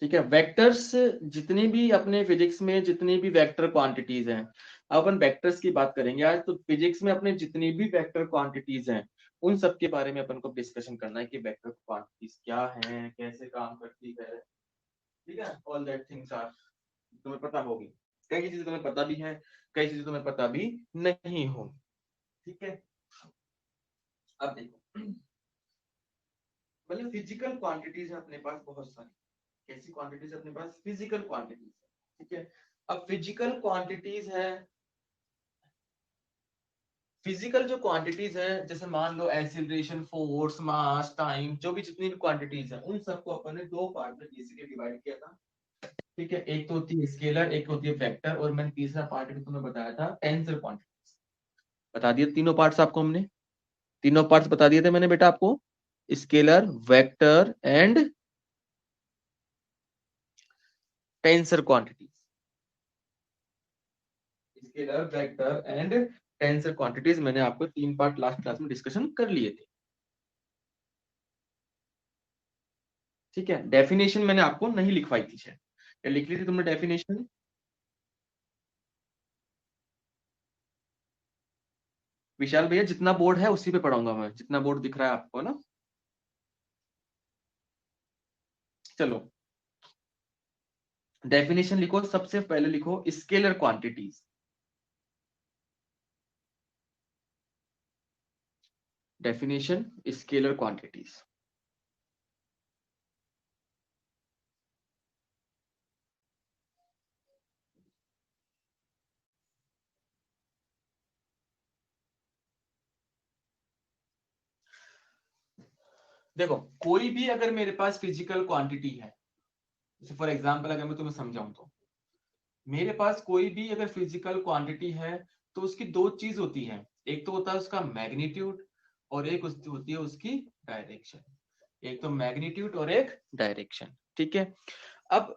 ठीक है, वेक्टर्स जितनी भी अपने फिजिक्स में जितनी भी वेक्टर क्वांटिटीज हैं, अब अपन वेक्टर्स की बात करेंगे आज। तो फिजिक्स में अपने जितनी भी वेक्टर क्वांटिटीज हैं उन सब के बारे में अपन को डिस्कशन करना है कि वेक्टर क्वांटिटीज क्या हैं, कैसे काम करती है। ठीक है, ऑल दैट थिंग्स आर तुम्हें पता होगी। कई चीजें तुम्हें पता भी है, कई चीजें तुम्हें पता भी नहीं होगी। ठीक है, अब देखो, मतलब फिजिकल क्वांटिटीज है अपने पास बहुत सारी। कैसी क्वांटिटीज अपने पास? Physical quantities. ठीक है, अब फिजिकल क्वांटिटीज है, फिजिकल जो क्वांटिटीज है, जैसे मान लो एक्सीलरेशन, फोर्स, मास, टाइम, जो भी जितनी भी क्वांटिटीज है उन सबको अपन ने दो पार्ट में बेसिकली डिवाइड किया था। ठीक है, एक तो होती है स्केलर, एक होती है वेक्टर, और मैंने तीसरा पार्ट भी तुम्हें बताया था टेंसर क्वांटिटीज। बता दिए तीनों पार्ट्स आपको हमने, तीनों पार्ट्स बता दिए थे मैंने बेटा आपको, scalar, vector and tensor quantities. Scalar, vector and tensor quantities मैंने आपको तीन पार्ट लास्ट क्लास में डिस्कशन कर लिए थे। ठीक है, डेफिनेशन मैंने आपको नहीं लिखवाई थी शायद, या लिख ली थी तुमने डेफिनेशन? विशाल भैया, जितना बोर्ड है उसी पे पढ़ाऊंगा मैं, जितना बोर्ड दिख रहा है आपको ना। चलो, डेफिनेशन लिखो, सबसे पहले लिखो scalar quantities. Definition scalar quantities. देखो, कोई भी अगर मेरे पास फिजिकल क्वांटिटी है, जैसे फॉर एग्जांपल अगर मैं तुम्हें समझाऊं तो, मेरे पास कोई भी अगर फिजिकल क्वांटिटी है तो उसकी दो चीज होती है। एक तो होता है उसका मैग्नीट्यूड, और एक होती है उसकी डायरेक्शन। एक तो मैग्नीट्यूड और एक डायरेक्शन। ठीक है, अब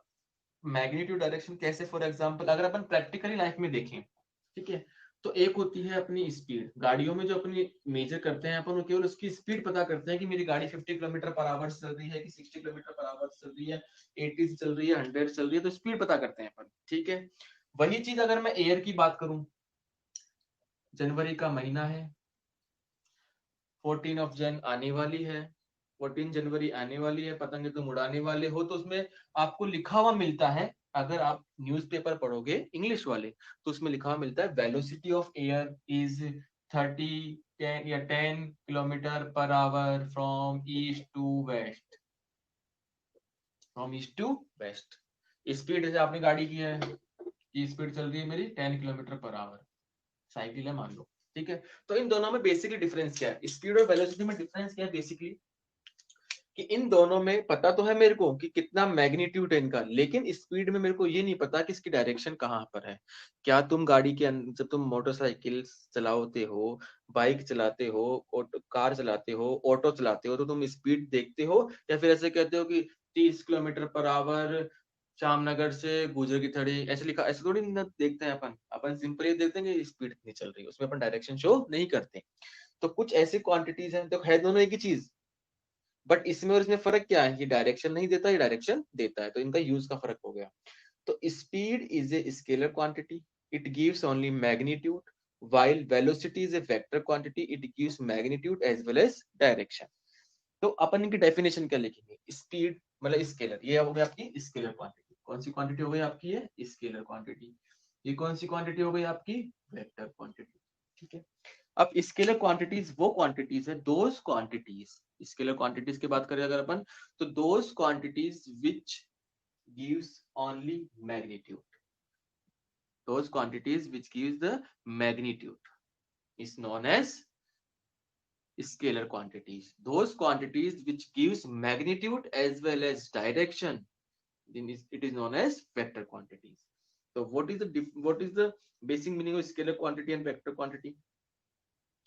मैग्नीट्यूड डायरेक्शन कैसे? फॉर एग्जांपल अगर अपन प्रैक्टिकली लाइफ में देखें, ठीक है, तो एक होती है अपनी स्पीड। गाड़ियों में जो अपनी मेजर करते हैं अपन, वो केवल उसकी स्पीड पता करते हैं कि मेरी गाड़ी 50 किलोमीटर पर आवर चल रही है कि 60 किलोमीटर पर आवर चल रही है, 80 से चल रही है, 100 चल रही है, तो स्पीड पता करते हैं अपन। ठीक है, वही चीज अगर मैं एयर की बात करूं, जनवरी का महीना है, 14 ऑफ जन आने वाली है, 14 जनवरी आने वाली है, पतंगे तुम उड़ाने वाले हो, तो उसमें आपको लिखा हुआ मिलता है, अगर आप न्यूज़पेपर पढ़ोगे इंग्लिश वाले, तो उसमें लिखा हुआ मिलता है वेलोसिटी ऑफ एयर इज 30 10 या 10 kilometre per hour from east to west, from east to west. Speed जैसे आपने गाड़ी की है, की स्पीड चल रही है मेरी 10 किलोमीटर पर आवर, साइकिल है मान लो। ठीक है, तो इन दोनों में बेसिकली डिफरेंस क्या है? स्पीड और वेलोसिटी में डिफरेंस क्या है बेसिकली, कि इन दोनों में पता तो है मेरे को कि कितना मैग्नीट्यूड है इनका, लेकिन स्पीड में मेरे को ये नहीं पता कि इसकी डायरेक्शन कहाँ पर है। क्या तुम गाड़ी के अंदर, जब तुम मोटरसाइकिल चलाते हो, बाइक चलाते हो, कार चलाते हो, ऑटो चलाते हो, तो तुम स्पीड देखते हो, या फिर ऐसे कहते हो कि 30 किलोमीटर पर आवर श्यामनगर से गुजर की थड़ी, ऐसे लिखा? ऐसे थोड़ी ना देखते हैं अपन, अपन सिंपल ये देखते हैं कि स्पीड कितनी चल रही है, उसमें अपन डायरेक्शन शो नहीं करते। तो कुछ ऐसी क्वांटिटीज हैं, तो है दोनों एक ही चीज, बट इसमें और इसमें फर्क क्या है? ये डायरेक्शन नहीं देता, ये डायरेक्शन देता है, तो इनका यूज का फर्क हो गया। तो speed is a scalar quantity, it gives only magnitude, while velocity is a vector quantity, it gives magnitude as well as direction। तो अपन इनकी डेफिनेशन क्या लिखेंगे? स्पीड मतलब स्केलर, ये हो गई आपकी स्केलर क्वांटिटी। कौन सी क्वांटिटी हो गई आपकी? ये स्केलर क्वांटिटी। ये कौन सी क्वांटिटी हो गई आपकी? Vector quantity. ठीक है, अब स्केलर क्वांटिटीज वो क्वांटिटीज है, दोज क्वांटिटीज, स्केलर क्वांटिटीज की बात करें अगर अपन, तो those quantities which gives only magnitude, those quantities which gives the magnitude is known as scalar quantities, those quantities which gives magnitude as well as direction, then it is known as vector quantities। so what is the basic meaning of scalar quantity and vector quantity?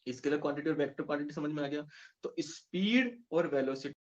Scalar quantity और vector quantity समझ में आ गया। तो speed और velocity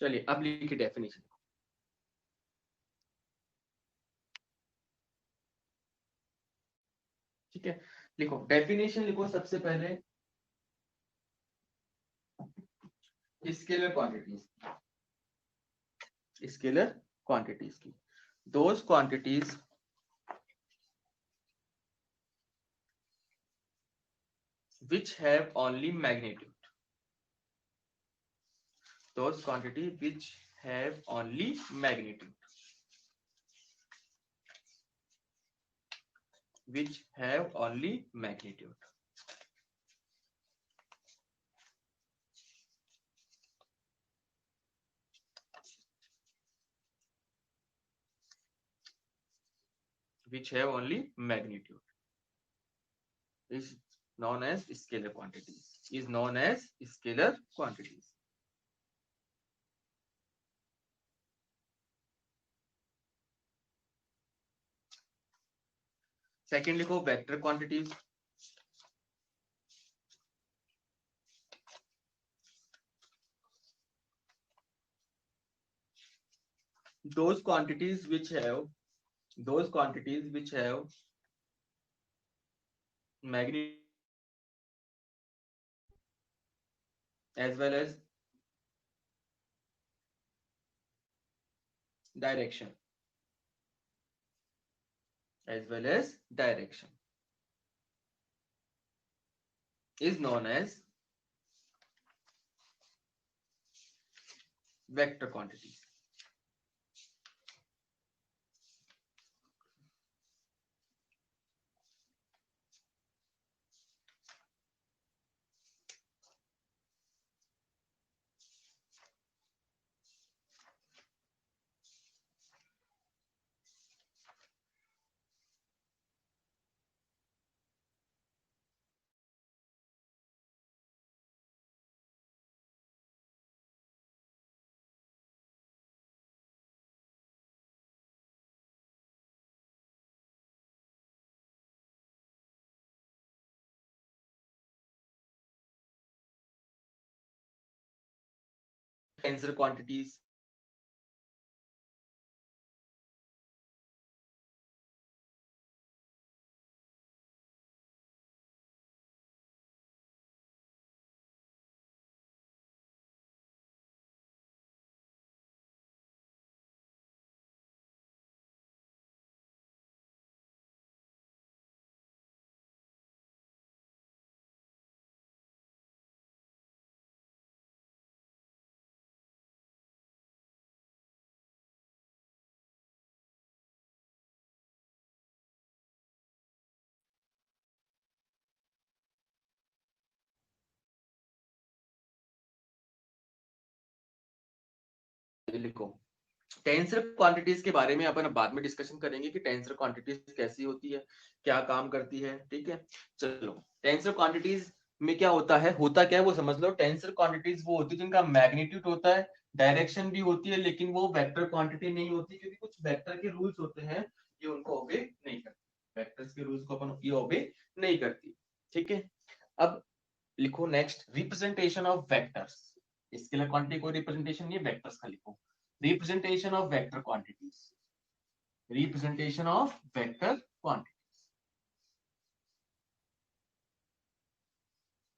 चलिए अब लिखिए definition. ठीक है, लिखो डेफिनेशन, लिखो सबसे पहले स्केलर क्वांटिटीज, स्केलर क्वांटिटीज की, those quantities which have only magnitude, those quantity which have only magnitude, which have only magnitude, which have only magnitude is known as scalar quantities, is known as scalar quantities. Second लिखो vector quantities, those quantities which have, those quantities which have magnitude as well as direction, as well as direction is known as vector quantities. Tensor quantities, लिखो tensor quantities के बारे में अपन बाद में discussion करेंगे कि tensor quantities कैसी होती है, क्या काम करती है। ठीक है, चलो टेंसर क्वांटिटीज में क्या होता क्या है वो समझ लो। टेंसर क्वांटिटीज वो होती है जिनका मैग्नीट्यूड होता है, डायरेक्शन भी होती है, लेकिन वो वेक्टर क्वांटिटी नहीं होती, क्योंकि कुछ वेक्टर के रूल्स होते हैं ये उनको ओबे नहीं करती, वेक्टर्स के रूल्स को अपन ये ओबे नहीं करती। ठीक है, अब लिखो next representation of vectors, scalar quantity कोई रिप्रेजेंटेशन नहीं है, वेक्टर्स का लिखो। Representation of vector quantities, representation of vector quantities,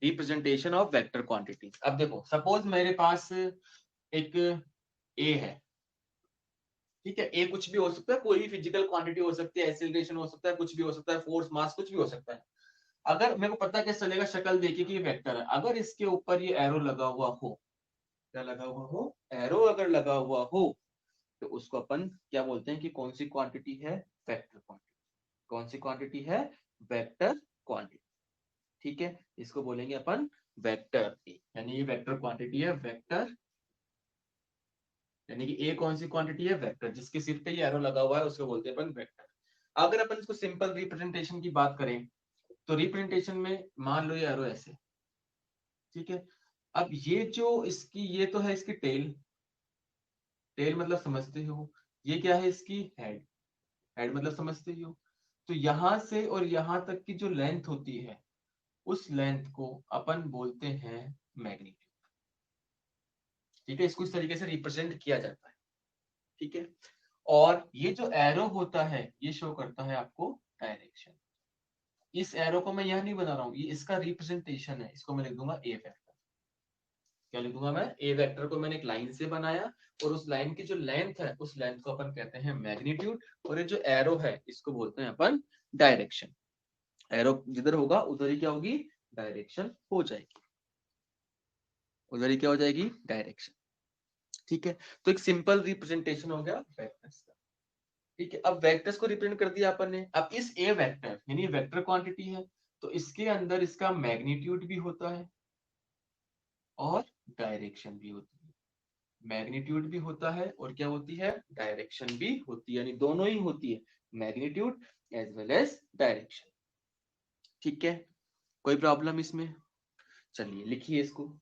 representation of vector quantities. अब देखो सपोज मेरे पास एक ए है, ठीक है, ए कुछ भी हो सकता है, कोई भी फिजिकल क्वांटिटी हो सकती है, एक्सीलरेशन हो सकता है, कुछ भी हो सकता है, फोर्स मास कुछ भी हो सकता है। अगर मेरे को पता कैसे चलेगा, शक्ल देखिए कि ये वेक्टर है, अगर इसके ऊपर ये एरो लगा हुआ हो, क्या लगा हुआ हो, एरो अगर लगा हुआ हो, तो उसको अपन क्या बोलते हैं कि कौन सी क्वांटिटी है, वेक्टर क्वांटिटी। कौन सी क्वांटिटी है, वेक्टर क्वांटिटी। ठीक है, इसको बोलेंगे अपन वेक्टर ए, यानी ये वेक्टर क्वांटिटी है, वेक्टर, यानी कि ए कौन सी क्वांटिटी है, वेक्टर, जिसके सिर पे ये एरो लगा हुआ है उसको बोलते हैं अपन वेक्टर। अगर अपन इसको सिंपल रिप्रेजेंटेशन की बात करें, तो रिप्रेजेंटेशन में मान लो ये एरो ऐसे, ठीक है, अब ये जो इसकी, ये तो है इसकी टेल, टेल मतलब समझते हो, ये क्या है इसकी हेड, हेड मतलब समझते ही हो। तो यहां से और यहां तक की जो लेंथ होती है, उस लेंथ को अपन बोलते हैं मैग्नीट्यूड। ठीक है, इसको इस तरीके से रिप्रेजेंट किया जाता है। ठीक है, और ये जो एरो होता है ये शो करता है आपको डायरेक्शन। इस एरो को मैं यह नहीं बना रहा हूँ, ये इसका रिप्रेजेंटेशन है, इसको मैं लिख दूंगा ए वेक्टर। क्या लिखूंगा मैं? ए वेक्टर को मैंने एक लाइन से बनाया, और उस लाइन की जो लेंथ है उस लेंथ को अपन कहते हैं मैग्नीट्यूड, और ये जो एरो है इसको बोलते हैं अपन डायरेक्शन। एरो जिधर होगा उधर ही क्या होगी? डायरेक्शन हो जाएगी, उधर ही क्या हो जाएगी? डायरेक्शन। ठीक है, तो एक सिंपल रिप्रेजेंटेशन हो गया वेक्टर्स का। ठीक है, अब वेक्टर्स को रिप्रेजेंट कर दिया अपन ने। अब इस ए वेक्टर यानी वेक्टर क्वांटिटी है, तो इसके अंदर इसका मैग्नीट्यूड भी होता है और डायरेक्शन भी होती है। मैग्नीट्यूड भी होता है और क्या होती है? डायरेक्शन भी होती है, यानी दोनों ही होती है, magnitude as well as direction. ठीक है, कोई प्रॉब्लम इसमें? चलिए लिखिए इसको।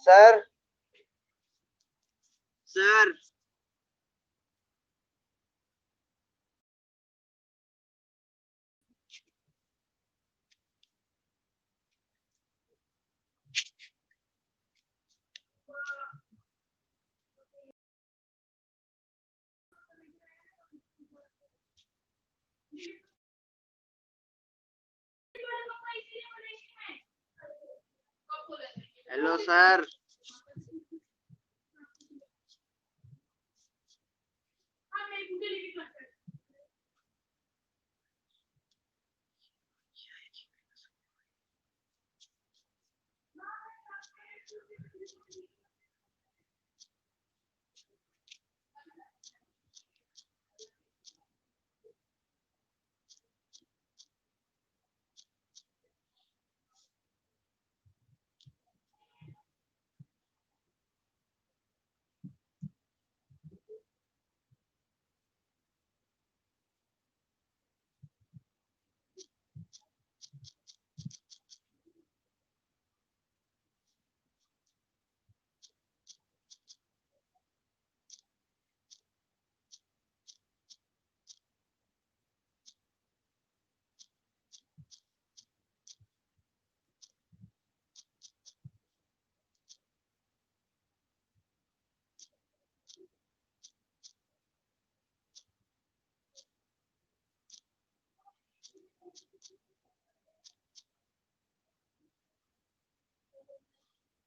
Sir sir hello sir.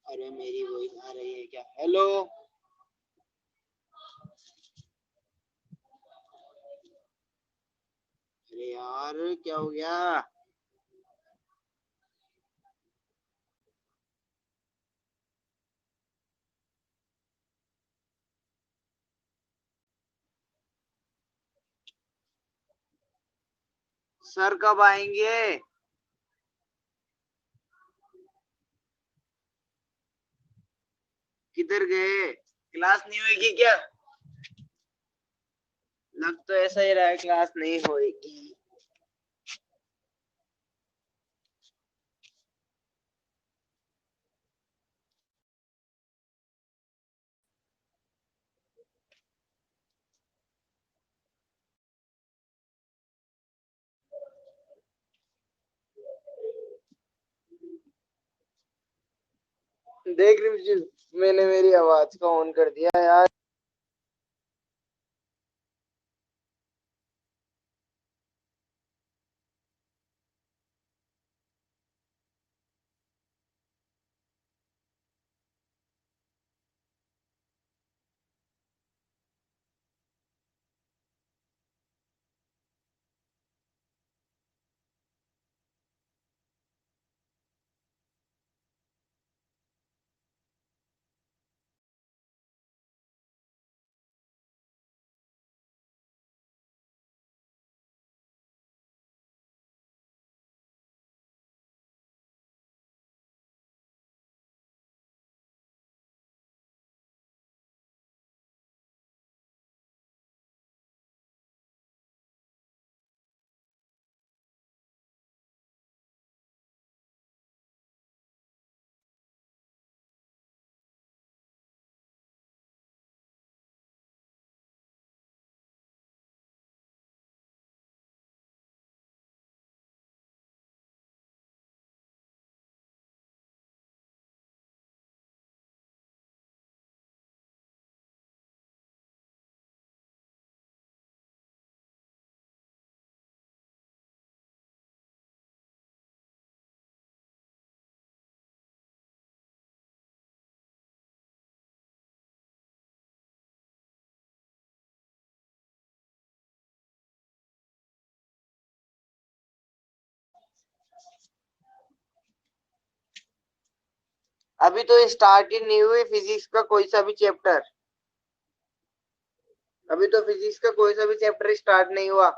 अरे मेरी वॉइस आ रही है क्या? हेलो। अरे यार क्या हो गया? सर कब आएंगे? किधर गए? क्लास नहीं होगी क्या? लग तो ऐसा ही रहा है क्लास नहीं होगी। देख रही हूँ, मैंने मेरी आवाज को ऑन कर दिया यार। अभी तो स्टार्ट ही नहीं हुई फिजिक्स का कोई सा भी चैप्टर। अभी तो फिजिक्स का कोई सा भी चैप्टर स्टार्ट नहीं हुआ।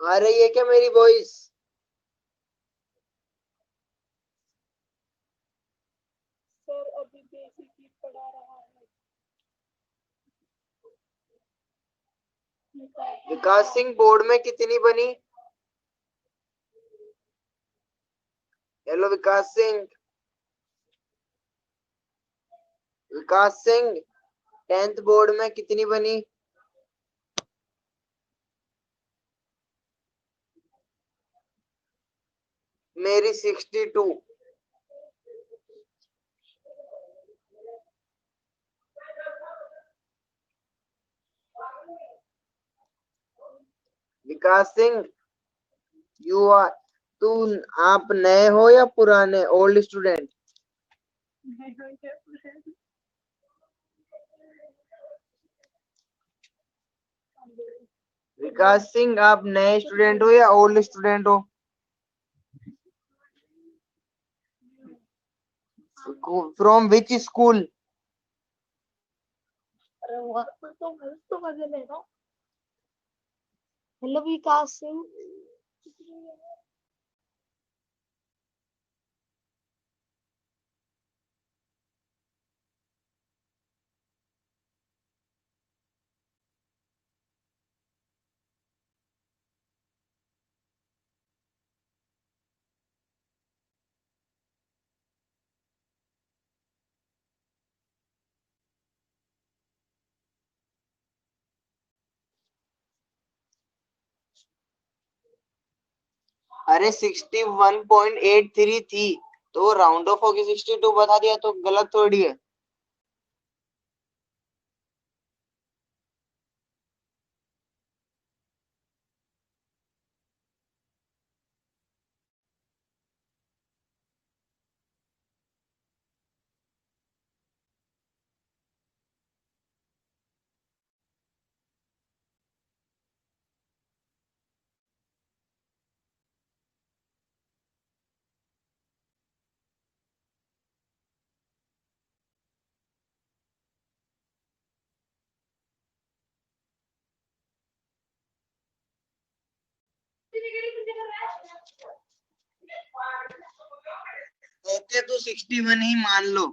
आ रही है क्या मेरी वॉइस? सर अभी बेसिक ही पढ़ा रहा है। विकास सिंह बोर्ड में कितनी बनी? हेलो विकास सिंह। विकास सिंह 10th बोर्ड में कितनी बनी? मेरी 62। विकास सिंह यू आर तू आप नए हो या पुराने ओल्ड स्टूडेंट? विकास सिंह आप नए स्टूडेंट हो या ओल्ड स्टूडेंट हो? From which school? अरे वहाँ पर तो गलत तो मजे लेना। हेलो विकास सिंह। अरे 61.83 थी तो राउंड ऑफ होगी 62 बता दिया तो गलत थोड़ी है। ओके तो 61 ही मान लो।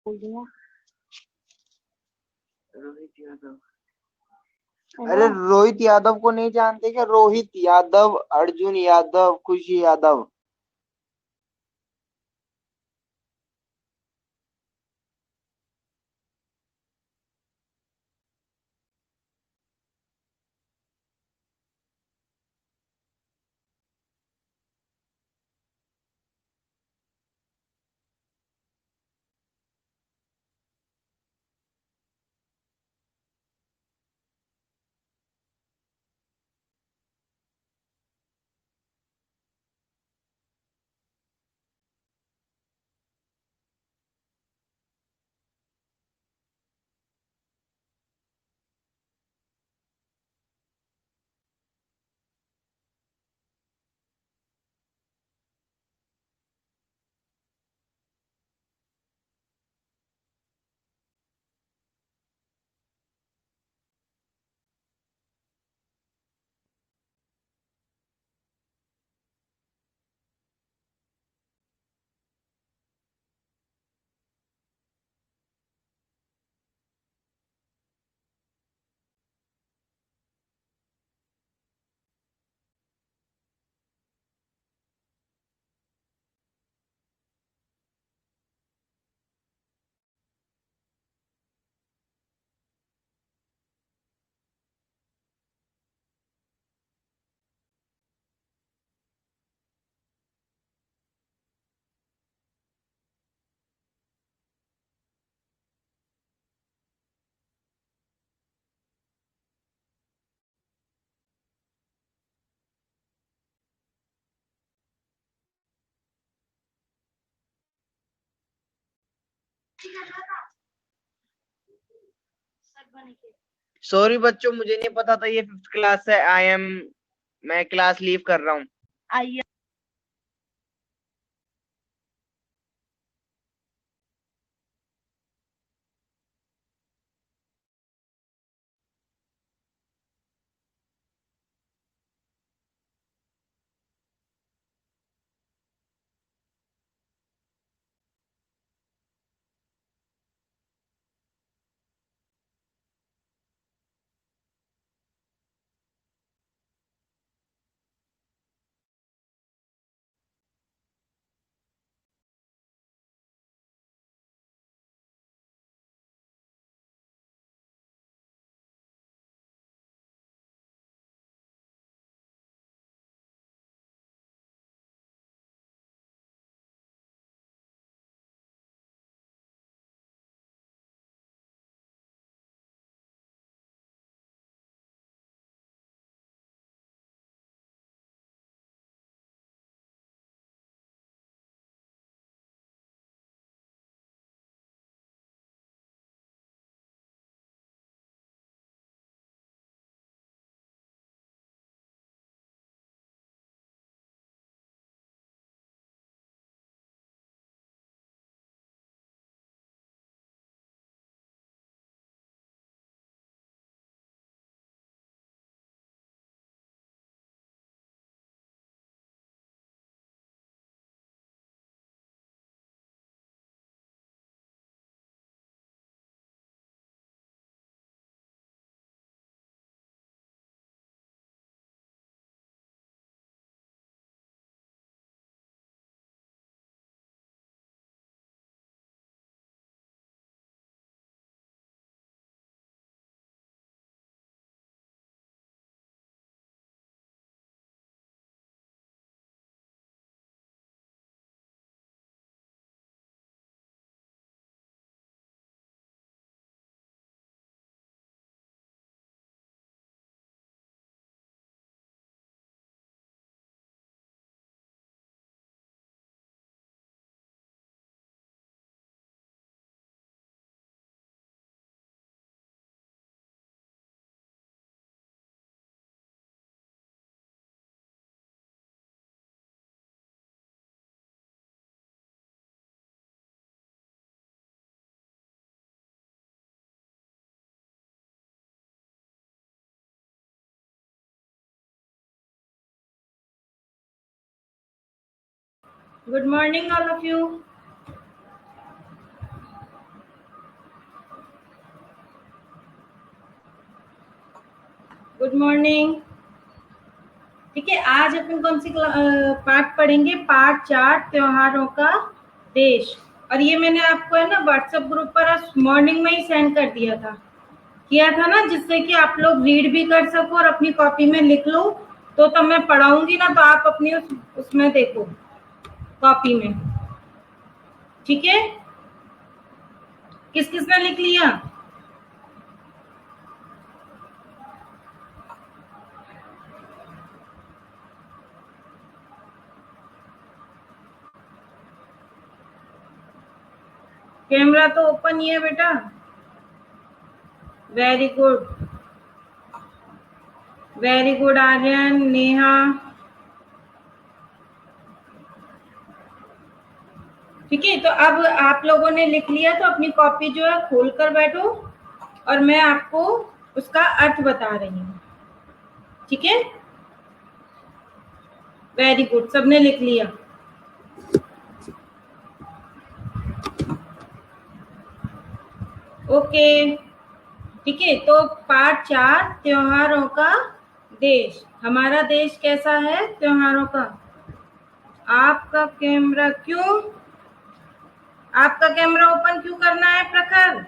बोल दिया। रोहित यादव अरे रोहित यादव को नहीं जानते क्या? रोहित यादव, अर्जुन यादव, खुशी यादव। सॉरी बच्चों, मुझे नहीं पता था ये 5th क्लास है। मैं क्लास लीव कर रहा हूँ। आइए। Good morning, all of you. Good morning. ठीक है, आज अपन कौन सी पाठ पढ़ेंगे? पाठ 4, त्योहारों का देश। और ये मैंने आपको है ना व्हाट्सएप ग्रुप पर आज मॉर्निंग में ही सेंड कर किया था ना, जिससे कि आप लोग रीड भी कर सको और अपनी कॉपी में लिख लो। तो तब मैं पढ़ाऊंगी ना, तो आप अपनी उसमें देखो कॉपी में। ठीक है, किस किसने लिख लिया? कैमरा तो ओपन ही है बेटा। Very good, very good Aryan, Neha. ठीक है, तो अब आप लोगों ने लिख लिया तो अपनी कॉपी जो है खोल कर बैठो और मैं आपको उसका अर्थ बता रही हूँ। ठीक है, वेरी गुड, सबने लिख लिया। ओके, ठीक है, तो पाठ 4, त्योहारों का देश। हमारा देश कैसा है त्योहारों का? आपका कैमरा क्यों, आपका कैमरा ओपन क्यों करना है प्रखर?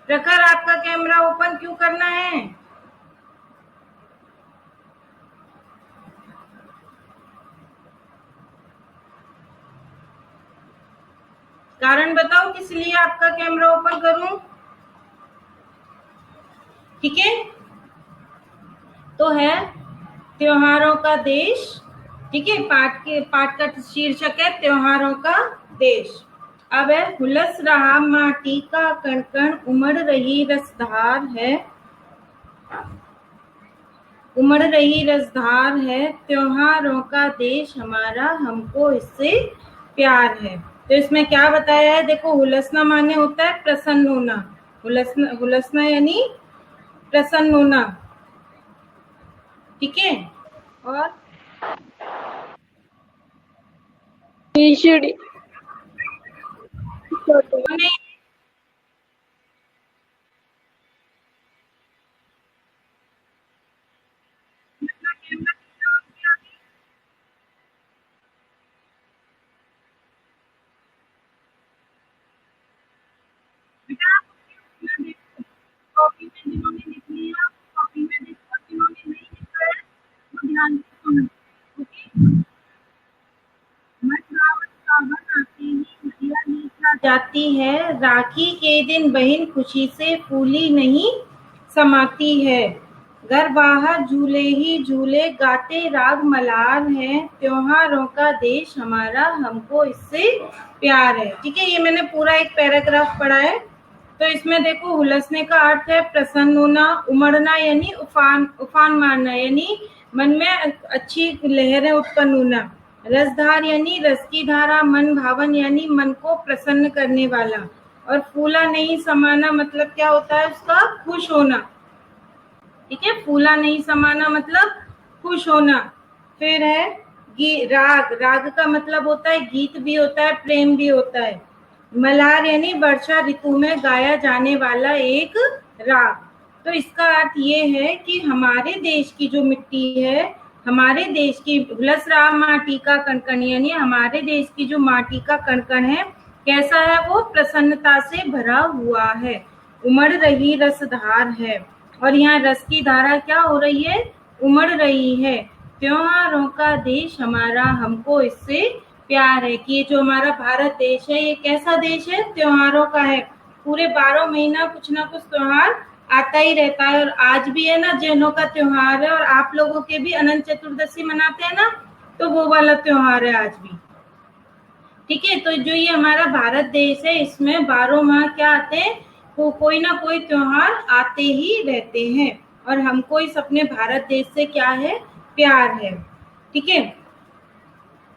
प्रखर, आपका कैमरा ओपन क्यों करना है? कारण बताओ किस लिए आपका कैमरा ओपन करूं? ठीक है, तो है त्योहारों का देश। ठीक है, पाठ का शीर्षक है त्योहारों का देश। अब है हुलस रहा माटी का कण कण, उमड़ रही रसधार है, उमड़ रही रसधार है, त्योहारों का देश हमारा, हमको इससे प्यार है। तो इसमें क्या बताया है? देखो, हुलसना माने होता है प्रसन्न होना। हुलसना यानी प्रसन्न होना। ठीक है, और कॉपी में जिन्होंने लिख लिया, कॉपी में देखो, जिन्होंने नहीं लिखा है वो ध्यान से सुनो। ओके, सावन आते ही नदियाँ नीचा जाती है, राखी के दिन बहन खुशी से फूली नहीं समाती है, घर बाहर झूले ही झूले गाते राग मल्हार है, त्योहारों का देश हमारा, हमको इससे प्यार है। ठीक है, ये मैंने पूरा एक पैराग्राफ पढ़ा है। तो इसमें देखो, हुलसने का अर्थ है प्रसन्न होना, उमड़ना यानी उफान मारना यानी मन में अच्छी लहरें उत्पन्न होना, रसधार यानी रस की धारा, मन भावन यानी मन को प्रसन्न करने वाला, और फूला नहीं समाना मतलब क्या होता है उसका? खुश होना। ठीक है, फूला नहीं समाना मतलब खुश होना। फिर है राग, राग का मतलब होता है गीत भी होता है, प्रेम भी होता है। मल्हार यानी वर्षा ऋतु में गाया जाने वाला एक राग। तो इसका अर्थ ये है कि हमारे देश की जो मिट्टी है, हमारे देश की हुलस रहा माटी का कणकण यानी हमारे देश की जो माटी का कणकण है, कैसा है वो? प्रसन्नता से भरा हुआ है, उमड़ रही रसधार है। और यहाँ रस की धारा क्या हो रही है? उमड़ रही है। त्योहारों का देश हमारा, हमको इससे प्यार है। कि ये जो हमारा भारत देश है, ये कैसा देश है? त्योहारों का है। पूरे 12 महीना कुछ ना कुछ त्योहार आता ही रहता है। और आज भी है ना, जैनों का त्योहार है, और आप लोगों के भी अनंत चतुर्दशी मनाते हैं ना, तो वो वाला त्योहार है आज भी। ठीक है, तो जो ये हमारा भारत देश है, इसमें 12 माह क्या आते हैं? कोई ना कोई त्योहार आते ही रहते हैं, और हमको इस अपने भारत देश से क्या है? प्यार है। ठीक है,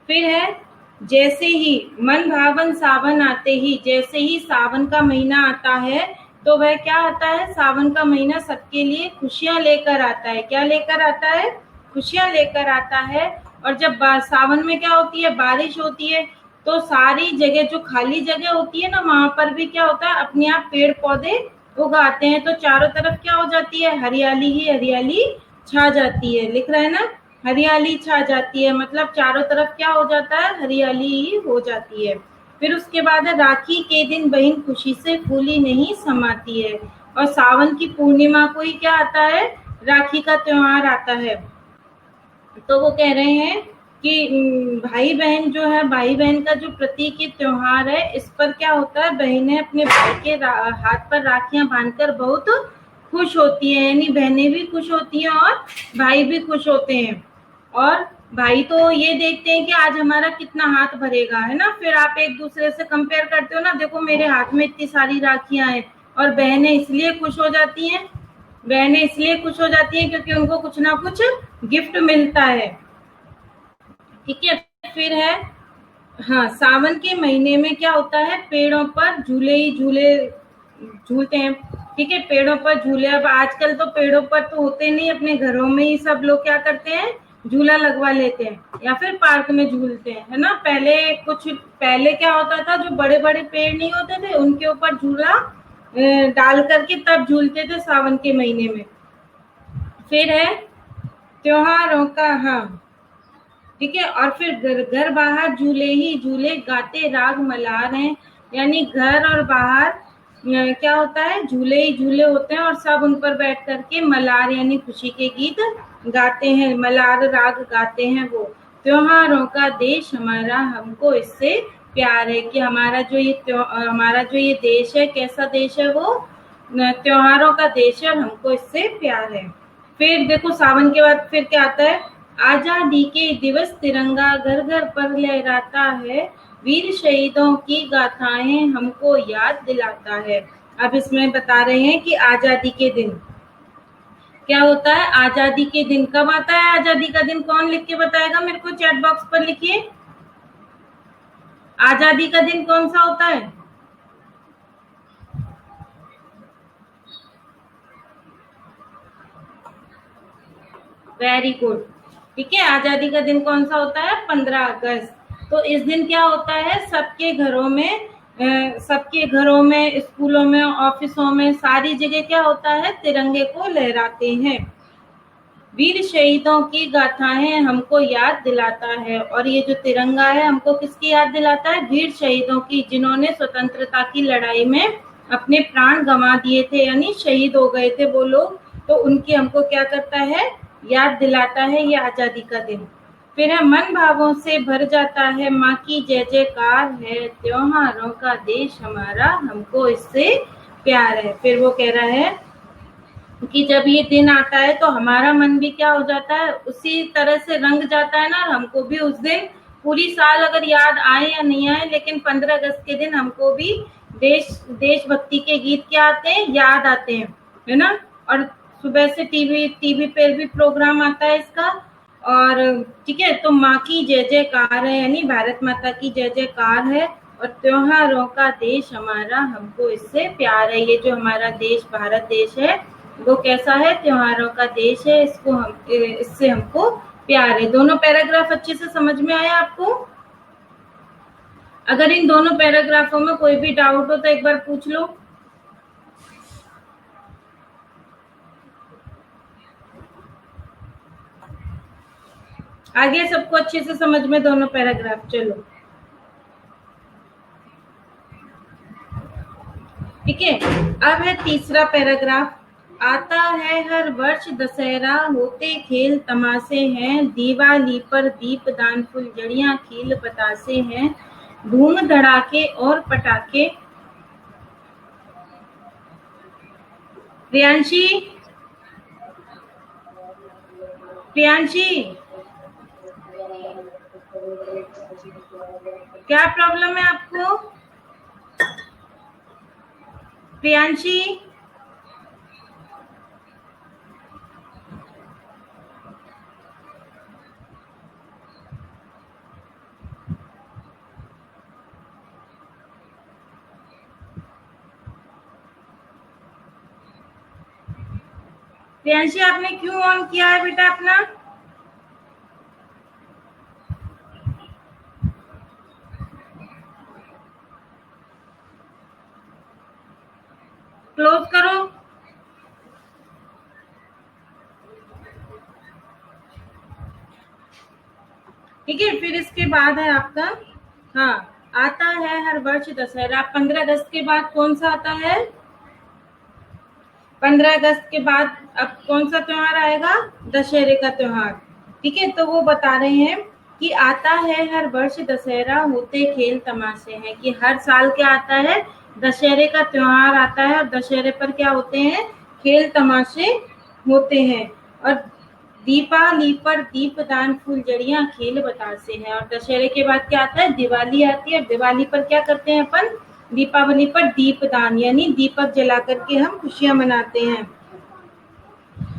फिर है जैसे ही मन भावन सावन आते ही, जैसे ही सावन का महीना आता है, तो वह क्या आता है? सावन का महीना सबके लिए खुशियां लेकर आता है। क्या लेकर आता है? खुशियां लेकर आता है। और जब सावन में क्या होती है? बारिश होती है, तो सारी जगह जो खाली जगह होती है ना, वहां पर भी क्या होता है? अपने आप पेड़ पौधे उगाते हैं तो चारों तरफ क्या हो जाती है, हरियाली ही हरियाली छा जाती है। लिख रहे हैं ना, हरियाली छा जाती है, मतलब चारों तरफ क्या हो जाता है, हरियाली ही हो जाती है। फिर उसके बाद है, राखी के दिन बहन खुशी से फूली नहीं समाती है। और सावन की पूर्णिमा को ही क्या आता है, राखी का त्योहार आता है। तो वो कह रहे हैं कि भाई बहन जो है, भाई बहन का जो प्रतीक ये त्योहार है, इस पर क्या होता है, बहनें अपने भाई के हाथ पर राखियां बांधकर बहुत खुश होती हैं, यानी बहनें भी खुश होती हैं और भाई भी खुश होते हैं। और भाई तो ये देखते हैं कि आज हमारा कितना हाथ भरेगा, है ना। फिर आप एक दूसरे से कंपेयर करते हो ना, देखो मेरे हाथ में इतनी सारी राखियां हैं। और बहनें इसलिए खुश हो जाती हैं, बहनें इसलिए खुश हो जाती हैं क्योंकि उनको कुछ ना कुछ गिफ्ट मिलता है। ठीक है, फिर है, हाँ, सावन के महीने में क्या होता है, पेड़ों पर झूले ही झूले झूलते हैं। ठीक है, पेड़ों पर झूले, अब आजकल तो पेड़ों पर तो होते नहीं, अपने घरों में ही सब लोग क्या करते हैं, झूला लगवा लेते हैं या फिर पार्क में झूलते हैं, है ना। पहले क्या होता था, जो बड़े बड़े पेड़ नहीं होते थे उनके ऊपर झूला डाल करके तब झूलते थे सावन के महीने में। फिर है त्योहारों का, हाँ ठीक है, और फिर घर बाहर झूले ही झूले गाते राग मल्हार हैं, यानी घर और बाहर क्या होता है, झूले ही झूले होते हैं और सब उन पर बैठ करके मल्हार यानी खुशी के गीत गाते हैं, मल्हार राग गाते हैं। वो त्योहारों का देश हमारा, हमको इससे प्यार है, कि हमारा जो ये देश है, कैसा देश है वो, त्योहारों का देश है और हमको इससे प्यार है। फिर देखो सावन के बाद फिर क्या आता है, आजादी के दिवस तिरंगा घर घर पर लहराता है, वीर शहीदों की गाथाएं हमको याद दिलाता है। अब इसमें बता रहे हैं कि आजादी के दिन क्या होता है, आजादी के दिन कब आता है, आजादी का दिन कौन लिख के बताएगा मेरे को, चैट बॉक्स पर लिखिए, आजादी का दिन कौन सा होता है। वेरी गुड, ठीक है, आजादी का दिन कौन सा होता है, 15 अगस्त। तो इस दिन क्या होता है, सबके घरों में, स्कूलों में, ऑफिसों में, सारी जगह क्या होता है, तिरंगे को लहराते हैं। वीर शहीदों की गाथाएं हमको याद दिलाता है, और ये जो तिरंगा है हमको किसकी याद दिलाता है, वीर शहीदों की, जिन्होंने स्वतंत्रता की लड़ाई में अपने प्राण गंवा दिए थे, यानी शहीद हो गए थे वो लोग, तो उनकी हमको क्या करता है, याद दिलाता है ये आजादी का दिन। फिर है, मन भावों से भर जाता है, माँ की जय जयकार है, त्योहारों का देश हमारा, हमको इससे प्यार है। फिर वो कह रहा है कि जब ये दिन आता है तो हमारा मन भी क्या हो जाता है, उसी तरह से रंग जाता है ना, हमको भी उस दिन पूरी साल अगर याद आए या नहीं आए, लेकिन 15 अगस्त के दिन हमको भी देशभक्ति के गीत क्या आते हैं, याद आते हैं, है ना। और सुबह से टीवी पे भी प्रोग्राम आता है इसका। और ठीक है, तो माँ की जय जयकार है, यानी भारत माता की जय जयकार है, और त्योहारों का देश हमारा, हमको इससे प्यार है। ये जो हमारा देश भारत देश है वो कैसा है, त्योहारों का देश है, इससे हमको प्यार है। दोनों पैराग्राफ अच्छे से समझ में आया आपको। अगर इन दोनों पैराग्राफों में कोई भी डाउट हो तो एक बार पूछ लो। आगे सबको अच्छे से समझ में दोनों पैराग्राफ। चलो ठीक है, अब है तीसरा पैराग्राफ। आता है हर वर्ष दशहरा, होते खेल तमाशे हैं, दिवाली पर दीपदान फुलझड़ियां खिल बतासे हैं, धूम धड़ाके और पटाखे। प्रियांशी, क्या प्रॉब्लम है आपको, प्रियांशी? प्रियांशी आपने क्यों ऑन किया है बेटा अपना? क्लोज करो ठीक है। फिर इसके बाद है आपका, हाँ, आता है हर वर्ष दशहरा। 15 अगस्त के बाद कौन सा आता है? 15 अगस्त के बाद अब कौन सा त्योहार आएगा? दशहरे का त्योहार। ठीक है, तो वो बता रहे हैं कि आता है हर वर्ष दशहरा, होते खेल तमाशे हैं। कि हर साल क्या आता है? दशहरे का त्योहार आता है, और दशहरे पर क्या होते हैं? खेल तमाशे होते हैं। और दीपावली पर दीपदान फुलझड़ियां खेल बतासे हैं। और दशहरे के बाद क्या आता है? दिवाली आती है। और दिवाली पर क्या करते हैं अपन? दीपावली पर दीपदान यानी दीपक जला करके हम खुशियां मनाते हैं।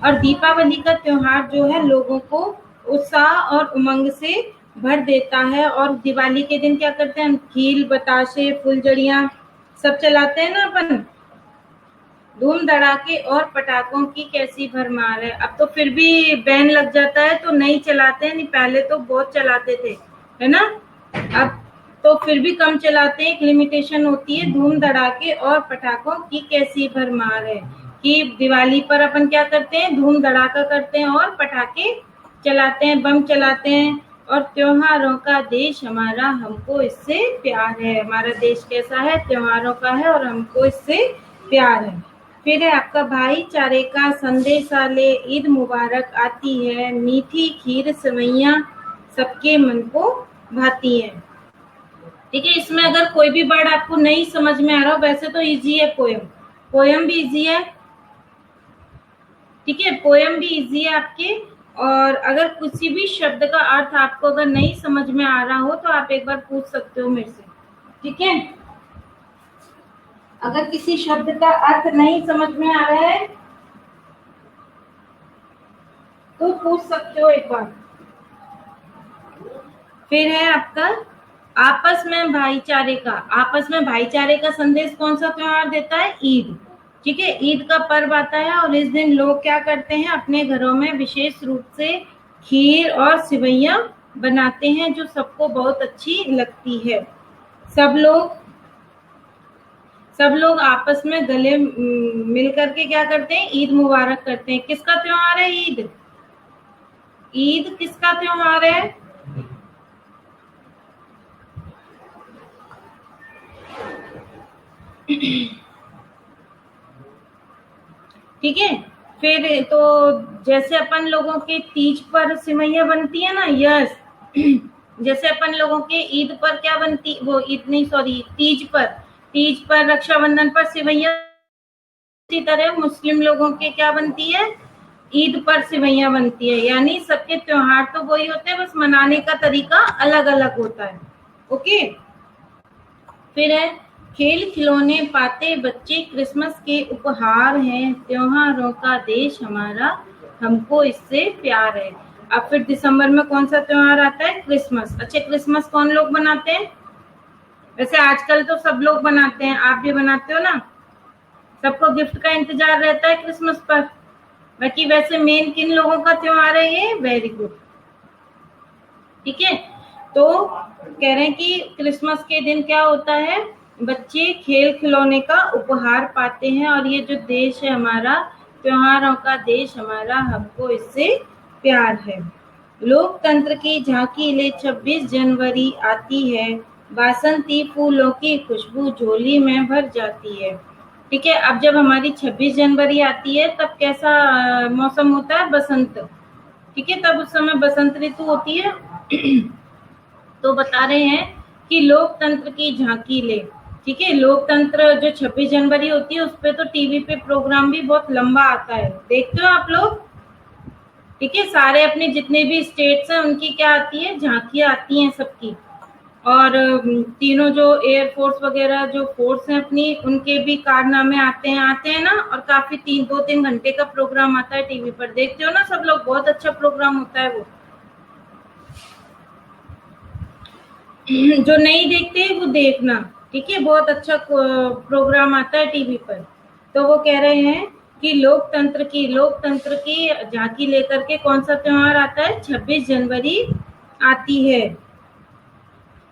और दीपावली का त्योहार जो है लोगों को उत्साह और उमंग से भर देता है। और दिवाली के दिन क्या करते हैं? हम खील, बताशे, फुलझड़ियां सब चलाते हैं ना अपन। धूम धड़ाके और पटाखों की कैसी भरमार है। अब तो फिर भी बैन लग जाता है तो नहीं चलाते हैं, नहीं पहले तो बहुत चलाते थे, है ना। अब तो फिर भी कम चलाते हैं, एक लिमिटेशन होती है। धूम धड़ाके और पटाखों की कैसी भरमार है कि दिवाली पर अपन क्या करते हैं? धूम धड़ाका करते हैं और पटाखे चलाते हैं, बम चलाते हैं। और त्योहारों का देश हमारा, हमको इससे प्यार है। हमारा देश कैसा है? त्योहारों का है और हमको इससे प्यार है। फिर है आपका भाईचारे का संदेशा ले, ईद मुबारक आती है, मीठी खीर सेवइयां सबके मन को भाती है। ठीक है, इसमें अगर कोई भी वर्ड आपको नहीं समझ में आ रहा हो, वैसे तो इजी है पोयम भी इजी है। ठीक है, पोयम भी इजी है आपके। और अगर किसी भी शब्द का अर्थ आपको अगर नहीं समझ में आ रहा हो तो आप एक बार पूछ सकते हो मेरे से। ठीक है, अगर किसी शब्द का अर्थ नहीं समझ में आ रहा है तो पूछ सकते हो एक बार। फिर है आपका आपस में भाईचारे का। आपस में भाईचारे का संदेश कौन सा त्योहार देता है? ईद। ठीक है, ईद का पर्व आता है और इस दिन लोग क्या करते हैं? अपने घरों में विशेष रूप से खीर और सेवइयां बनाते हैं जो सबको बहुत अच्छी लगती है। सब लोग आपस में गले मिल करके क्या करते हैं? ईद मुबारक करते हैं। किसका त्योहार है ईद? ईद किसका त्योहार है? ठीक है, फिर तो जैसे अपन लोगों के तीज पर सिवैयां बनती है ना, यस, जैसे अपन लोगों के ईद पर क्या बनती, वो ईद नहीं सॉरी तीज पर रक्षाबंधन पर सिवैयां, इसी तरह मुस्लिम लोगों के क्या बनती है? ईद पर सिवैयां बनती है। यानी सबके त्योहार तो वही होते हैं, बस मनाने का तरीका अलग अलग होता है। ओके, फिर है खेल खिलौने पाते बच्चे क्रिसमस के उपहार हैं, त्योहारों का देश हमारा, हमको इससे प्यार है। अब फिर दिसंबर में कौन सा त्योहार आता है? क्रिसमस। अच्छा, क्रिसमस कौन लोग बनाते हैं? वैसे आजकल तो सब लोग बनाते हैं, आप भी बनाते हो ना। सबको गिफ्ट का इंतजार रहता है क्रिसमस पर। बाकी वैसे मेन किन लोगों का त्योहार है ये? Very good. ठीक है, तो कह रहे हैं कि क्रिसमस के दिन क्या होता है? बच्चे खेल खिलौने का उपहार पाते हैं और ये जो देश है हमारा, त्योहारों का देश हमारा, हमको इससे प्यार है। लोकतंत्र की झांकी ले 26 जनवरी आती है, बासंती फूलों की खुशबू झोली में भर जाती है। ठीक है, अब जब हमारी 26 जनवरी आती है तब कैसा मौसम होता है? बसंत। ठीक है, तब उस समय बसंत ऋतु होती है। तो बता रहे हैं कि लोकतंत्र की झांकी ले। ठीक है, लोकतंत्र जो 26 जनवरी होती है उस पे तो टीवी पे प्रोग्राम भी बहुत लंबा आता है, देखते हो आप लोग। ठीक है, सारे अपने जितने भी स्टेट्स हैं उनकी क्या आती है? झांकियां आती हैं सबकी। और तीनों जो एयरफोर्स वगैरह जो फोर्स हैं अपनी, उनके भी कारनामे आते हैं ना। और काफी 2-3 घंटे का प्रोग्राम आता है टीवी पर, देखते हो ना सब लोग, बहुत अच्छा प्रोग्राम होता है वो। जो नहीं देखते वो देखना, ठीक है, बहुत अच्छा प्रोग्राम आता है टीवी पर। तो वो कह रहे हैं कि लोकतंत्र की झांकी लेकर के कौन सा त्योहार आता है? 26 जनवरी आती है।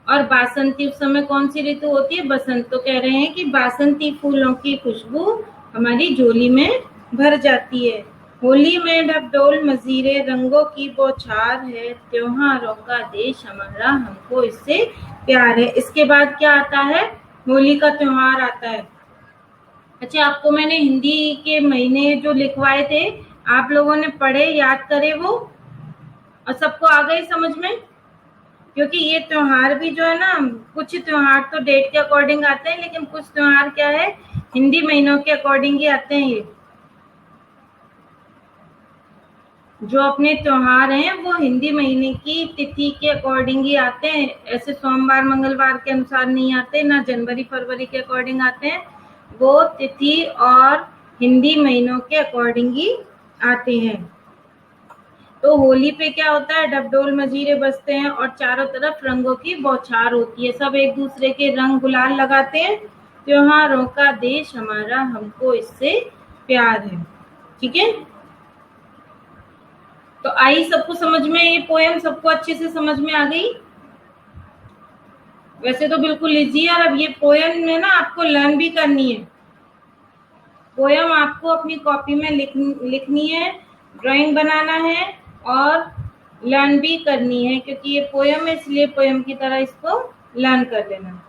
और बासंती, उस समय कौन सी ऋतु होती है? बसंत। तो कह रहे हैं कि बासंती फूलों की खुशबू हमारी झोली में भर जाती है। होली में ढबढोल मजीरे रंगों की बौछार है, त्योहारों का देश हमारा हमको इससे प्यार है। इसके बाद क्या आता है? होली का त्योहार आता है। अच्छा, आपको मैंने हिंदी के महीने जो लिखवाए थे आप लोगों ने पढ़े, याद करे वो, और सबको आ गए समझ में? क्योंकि ये त्योहार भी जो है ना, कुछ त्योहार तो डेट के अकॉर्डिंग आते हैं, लेकिन कुछ त्योहार क्या है, हिंदी महीनों के अकॉर्डिंग ही आते हैं। ये जो अपने त्योहार हैं वो हिंदी महीने की तिथि के अकॉर्डिंग ही आते हैं, ऐसे सोमवार मंगलवार के अनुसार नहीं आते, ना जनवरी फरवरी के अकॉर्डिंग आते हैं, वो तिथि और हिंदी महीनों के अकॉर्डिंग ही आते हैं। तो होली पे क्या होता है? ढबढोल मजीरे बजते हैं और चारों तरफ रंगों की बौछार होती है, सब एक दूसरे के रंग गुलाल लगाते हैं। त्योहारों का देश हमारा हमको इससे प्यार है। ठीक है, तो आई सबको समझ में? ये पोएम सबको अच्छे से समझ में आ गई? वैसे तो बिल्कुल इजी है। और अब ये पोएम में ना आपको लर्न भी करनी है। पोएम आपको अपनी कॉपी में लिखनी है, ड्राइंग बनाना है और लर्न भी करनी है, क्योंकि ये पोएम है इसलिए पोएम की तरह इसको लर्न कर लेना।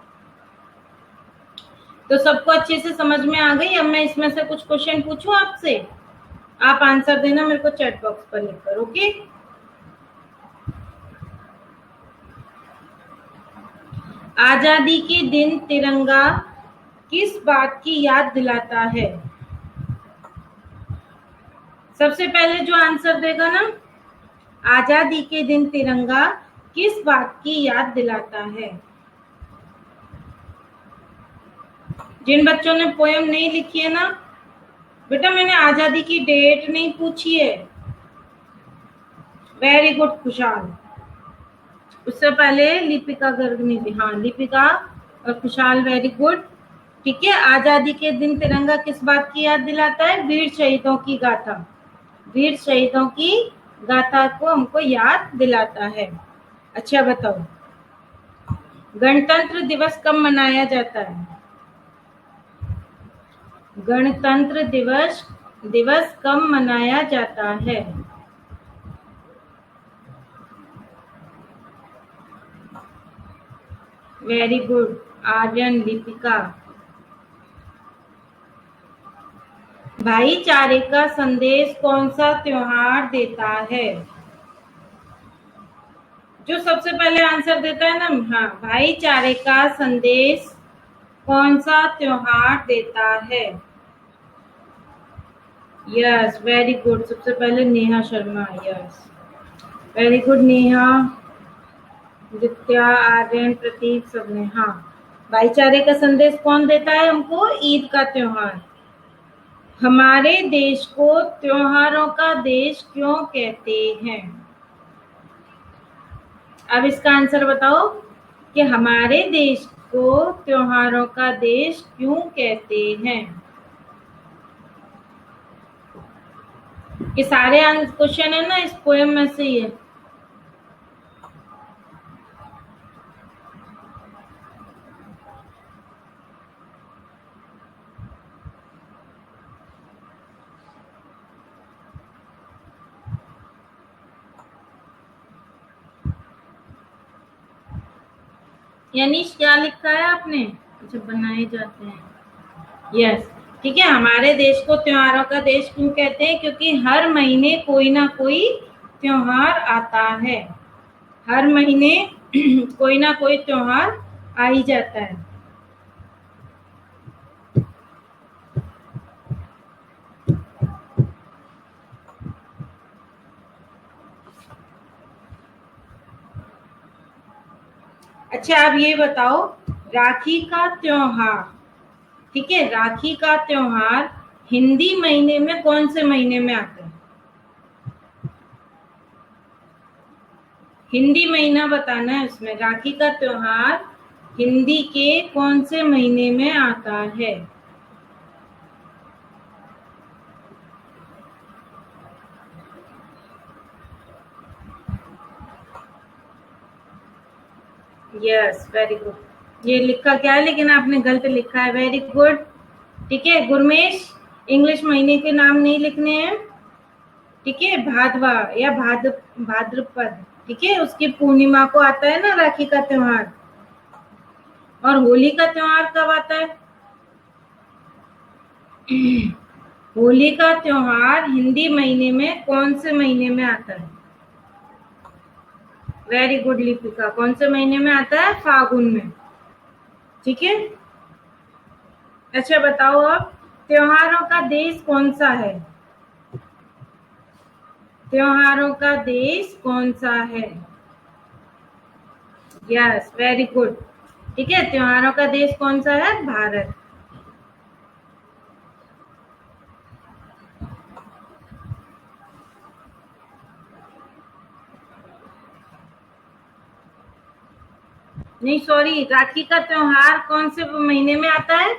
तो सबको अच्छे से समझ में आ गई? अब मैं इसमें से कुछ क्वेश्चन पूछूं आपसे, आप आंसर देना मेरे को चैट बॉक्स पर लिखकर। ओके, आजादी के दिन तिरंगा किस बात की याद दिलाता है? सबसे पहले जो आंसर देगा ना, आजादी के दिन तिरंगा किस बात की याद दिलाता है? जिन बच्चों ने पोएम नहीं लिखी है ना बेटा, मैंने आजादी की डेट नहीं पूछी है। वेरी गुड खुशहाल। उससे पहले लिपिका गर्ग ने दी। हाँ, लिपिका और खुशहाल, वेरी गुड। ठीक है, आजादी के दिन तिरंगा किस बात की याद दिलाता है? वीर शहीदों की गाथा। वीर शहीदों की गाथा को हमको याद दिलाता है। अच्छा बताओ, गणतंत्र दिवस कब मनाया जाता है? गणतंत्र दिवस कब मनाया जाता है? Very good Aryan, Lipika. भाईचारे का संदेश कौन सा त्योहार देता है? जो सबसे पहले आंसर देता है ना, हाँ, भाईचारे का संदेश कौन सा त्योहार देता है? Yes, very good. सबसे पहले Neha Sharma. Yes, very good Neha, Vidya, Aryan, Prateek, सबने। हाँ, भाईचारे का संदेश कौन देता है हमको? ईद का त्योहार। हमारे देश को त्योहारों का देश क्यों कहते हैं? अब इसका आंसर बताओ कि हमारे देश को त्योहारों का देश क्यों कहते हैं? ये सारे क्वेश्चन है ना इस पोएम में से ही है। यानी क्या लिखा है आपने? अच्छा, बनाए जाते हैं। यस, ठीक है। हमारे देश को त्योहारों का देश क्यों कहते हैं? क्योंकि हर महीने कोई ना कोई त्योहार आता है। हर महीने कोई ना कोई त्योहार आ ही जाता है। अच्छा, आप ये बताओ, राखी का त्योहार, ठीक है, राखी का त्योहार हिंदी महीने में कौन से महीने में आता है? हिंदी महीना बताना है उसमें। राखी का त्योहार हिंदी के कौन से महीने में आता है? Yes, very good. ये लिखा क्या है लेकिन आपने गलत लिखा है। Very good. ठीक है गुरमेश, इंग्लिश महीने के नाम नहीं लिखने हैं, ठीक है, भादवा या भाद्रपद, ठीक है, उसकी पूर्णिमा को आता है ना राखी का त्योहार। और होली का त्योहार कब आता है? होली का त्योहार हिंदी महीने में कौन से महीने में आता है? वेरी गुड लिपिका, कौन से महीने में आता है? फागुन में, ठीक है। अच्छा बताओ अब, त्योहारों का देश कौन सा है? त्योहारों का देश कौन सा है? यस, वेरी गुड, ठीक है। त्योहारों का देश कौन सा है? भारत। नहीं सॉरी, राखी का त्योहार कौन से महीने में आता है?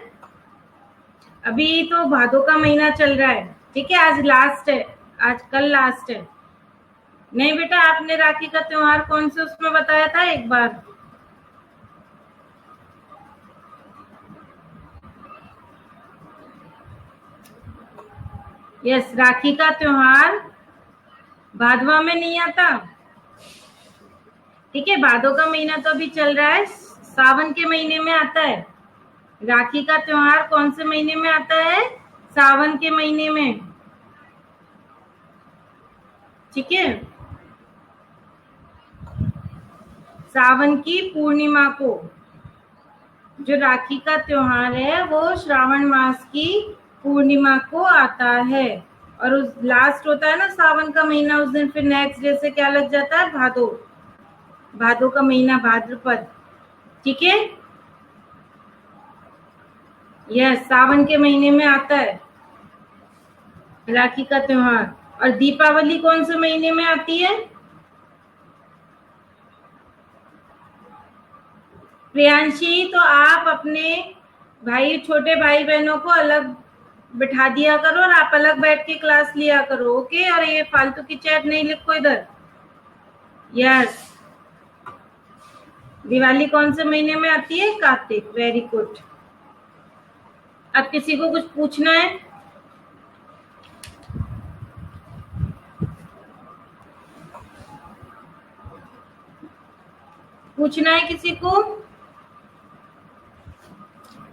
अभी तो भादो का महीना चल रहा है, ठीक है, आज लास्ट है, आज कल लास्ट है। नहीं बेटा, आपने राखी का त्योहार कौन से उसमें बताया था एक बार? यस, राखी का त्योहार भादवा में नहीं आता, ठीक है। भादो का महीना तो अभी चल रहा है, सावन के महीने में आता है। राखी का त्योहार कौन से महीने में आता है? सावन के महीने में, ठीक है। सावन की पूर्णिमा को जो राखी का त्योहार है वो श्रावण मास की पूर्णिमा को आता है। और उस लास्ट होता है ना सावन का महीना, उस दिन फिर नेक्स्ट डे से क्या लग जाता है? भादो, भादो का महीना, भाद्रपद, ठीक है। यस, सावन के महीने में आता है राखी का त्योहार। और दीपावली कौन से महीने में आती है? प्रियांशी, तो आप अपने भाई, छोटे भाई बहनों को अलग बिठा दिया करो और आप अलग बैठ के क्लास लिया करो, ओके। और ये फालतू की चैट नहीं लिखो इधर। यस, दिवाली कौन से महीने में आती है? Kartik, very good. अब किसी को कुछ पूछना है? पूछना है किसी को?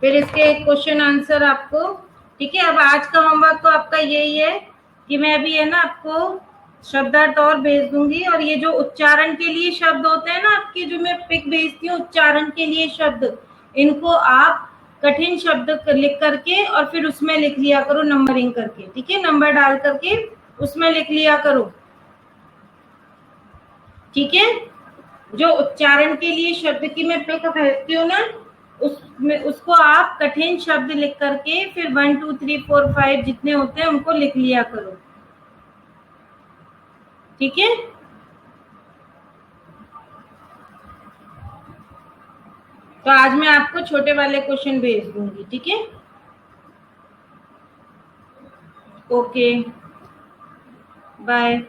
फिर इसके क्वेश्चन आंसर आपको, ठीक है। अब आज का होमवर्क तो आपका यही है कि मैं अभी है ना आपको शब्दार्थ और भेज दूंगी, और ये जो उच्चारण के लिए शब्द होते हैं ना आपकी, जो मैं पिक भेजती हूँ उच्चारण के लिए शब्द, इनको आप कठिन शब्द लिख करके और फिर उसमें लिख लिया करो नंबरिंग करके, ठीक है, नंबर डाल करके उसमें लिख लिया करो, ठीक है। जो उच्चारण के लिए शब्द की मैं पिक भेजती हूँ ना, उसमें उसको आप कठिन शब्द लिख करके फिर 1 2 3 4 5 जितने होते हैं उनको लिख लिया करो, ठीक है। तो आज मैं आपको छोटे वाले क्वेश्चन भेज दूंगी, ठीक है। Okay, bye.